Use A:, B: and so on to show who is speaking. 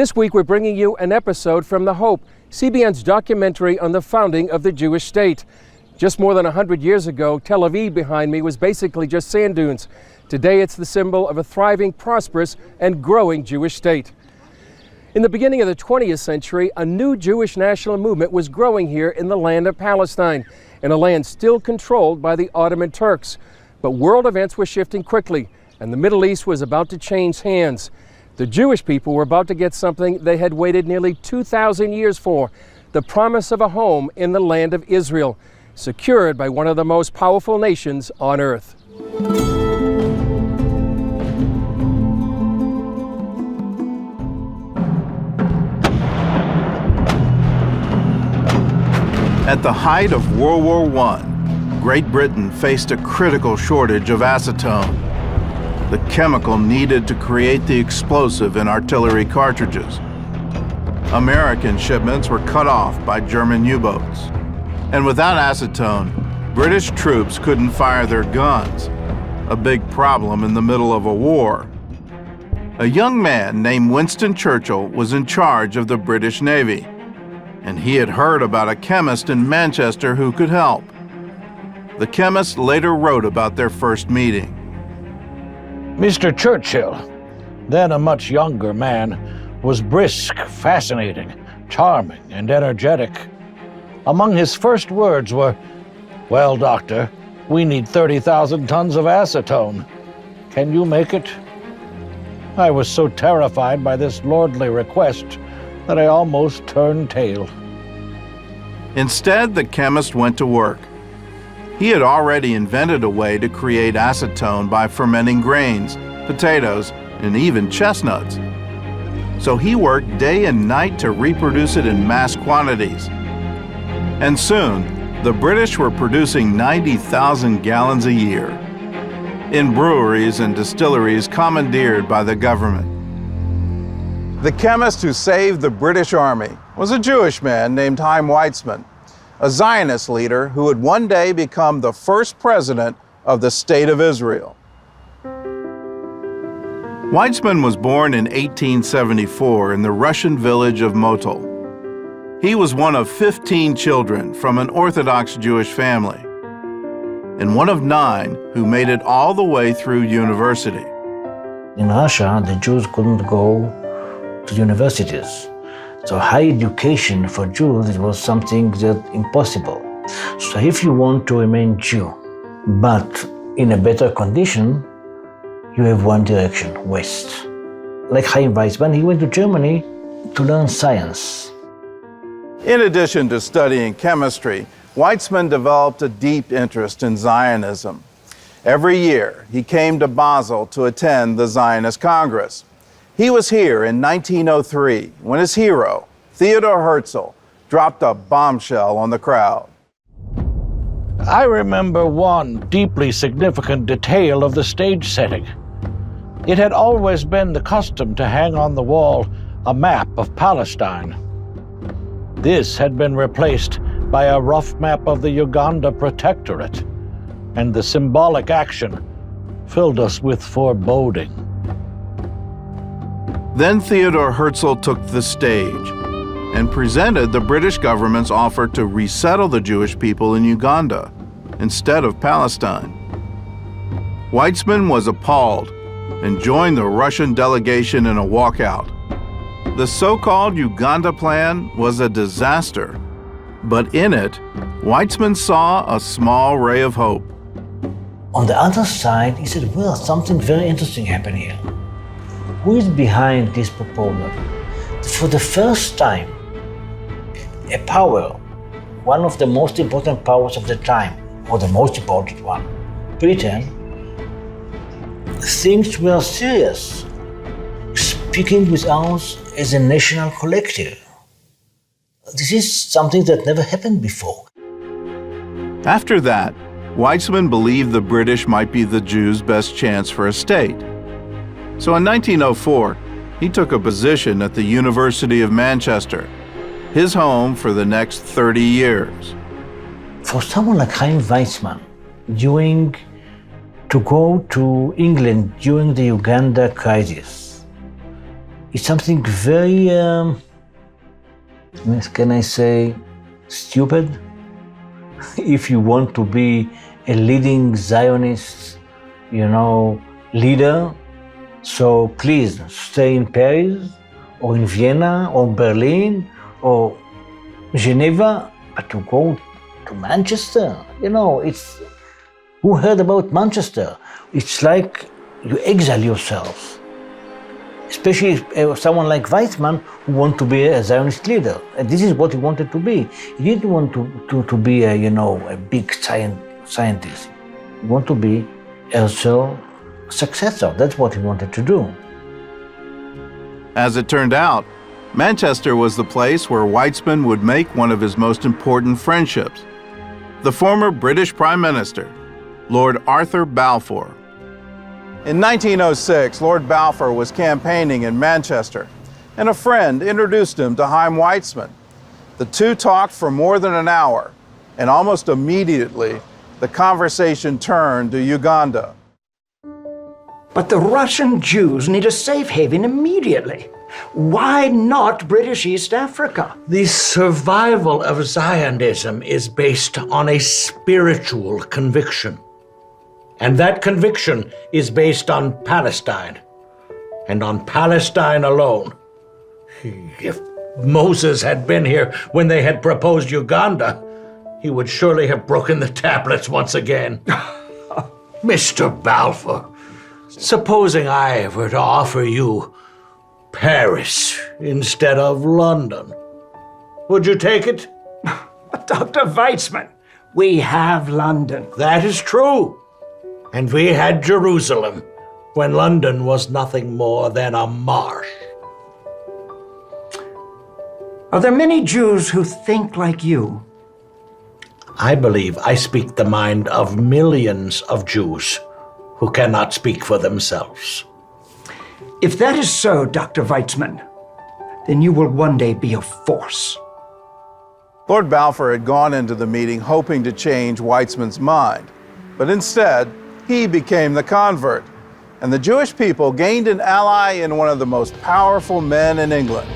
A: This week we're bringing you an episode from The Hope, CBN's documentary on the founding of the Jewish state. Just more than 100 years ago, Tel Aviv behind me was basically just sand dunes. Today it's the symbol of a thriving, prosperous, and growing Jewish state. In the beginning of the 20th century, a new Jewish national movement was growing here in the land of Palestine, in a land still controlled by the Ottoman Turks. But world events were shifting quickly, and the Middle East was about to change hands. The Jewish people were about to get something they had waited nearly 2,000 years for, the promise of a home in the land of Israel, secured by one of the most powerful nations on earth.
B: At the height of World War I, Great Britain faced a critical shortage of acetone, the chemical needed to create the explosive in artillery cartridges. American shipments were cut off by German U-boats. And without acetone, British troops couldn't fire their guns, a big problem in the middle of a war. A young man named Winston Churchill was in charge of the British Navy, and he had heard about a chemist in Manchester who could help. The chemist later wrote about their first meeting.
C: Mr. Churchill, then a much younger man, was brisk, fascinating, charming, and energetic. Among his first words were, "Well, doctor, we need 30,000 tons of acetone. Can you make it?" I was so terrified by this lordly request that I almost turned tail.
B: Instead, the chemist went to work. He had already invented a way to create acetone by fermenting grains, potatoes, and even chestnuts. So he worked day and night to reproduce it in mass quantities. And soon, the British were producing 90,000 gallons a year in breweries and distilleries commandeered by the government. The chemist who saved the British Army was a Jewish man named Chaim Weizmann, a Zionist leader who would one day become the first president of the State of Israel. Weizmann was born in 1874 in the Russian village of Motul. He was one of 15 children from an Orthodox Jewish family, and one of 9 who made it all the way through university.
D: In Russia, the Jews couldn't go to universities. So high education for Jews, it was something that impossible. So if you want to remain Jew, but in a better condition, you have one direction, west. Like Chaim Weizmann, he went to Germany to learn science.
B: In addition to studying chemistry, Weizmann developed a deep interest in Zionism. Every year, he came to Basel to attend the Zionist Congress. He was here in 1903 when his hero, Theodor Herzl, dropped a bombshell on the crowd.
C: I remember one deeply significant detail of the stage setting. It had always been the custom to hang on the wall a map of Palestine. This had been replaced by a rough map of the Uganda Protectorate, and the symbolic action filled us with foreboding.
B: Then Theodor Herzl took the stage and presented the British government's offer to resettle the Jewish people in Uganda instead of Palestine. Weizmann was appalled and joined the Russian delegation in a walkout. The so-called Uganda plan was a disaster, but in it, Weizmann saw a small ray of hope.
D: On the other side, he said, well, something very interesting happened here. Who is behind this proposal? For the first time, a power, one of the most important powers of the time, or the most important one, Britain, thinks we are serious, speaking with us as a national collective. This is something that never happened before.
B: After that, Weizmann believed the British might be the Jews' best chance for a state. So in 1904, he took a position at the University of Manchester, his home for the next 30 years.
D: For someone like Chaim Weizmann, to go to England during the Uganda crisis, It's something very, can I say, stupid? If you want to be a leading Zionist, leader, so please stay in Paris, or in Vienna, or Berlin, or Geneva, but to go to Manchester, it's, who heard about Manchester? It's like you exile yourself. Especially someone like Weizmann, who wanted to be a Zionist leader. And this is what he wanted to be. He didn't want to be a big scientist. He wanted to be Herzl's successor. That's what he wanted to do.
B: As it turned out, Manchester was the place where Weizmann would make one of his most important friendships, the former British Prime Minister, Lord Arthur Balfour. In 1906, Lord Balfour was campaigning in Manchester, and a friend introduced him to Chaim Weizmann. The two talked for more than an hour, and almost immediately, the conversation turned to Uganda.
E: But the Russian Jews need a safe haven immediately. Why not British East Africa?
C: The survival of Zionism is based on a spiritual conviction. And that conviction is based on Palestine, and on Palestine alone. If Moses had been here when they had proposed Uganda, he would surely have broken the tablets once again. Mr. Balfour, supposing I were to offer you Paris instead of London, would you take it?
E: But Dr. Weizmann, we have London.
C: That is true. And we had Jerusalem when London was nothing more than a marsh.
E: Are there many Jews who think like you?
C: I believe I speak the mind of millions of Jews who cannot speak for themselves.
E: If that is so, Dr. Weizmann, then you will one day be a force.
B: Lord Balfour had gone into the meeting hoping to change Weizmann's mind, but instead, he became the convert, and the Jewish people gained an ally in one of the most powerful men in England.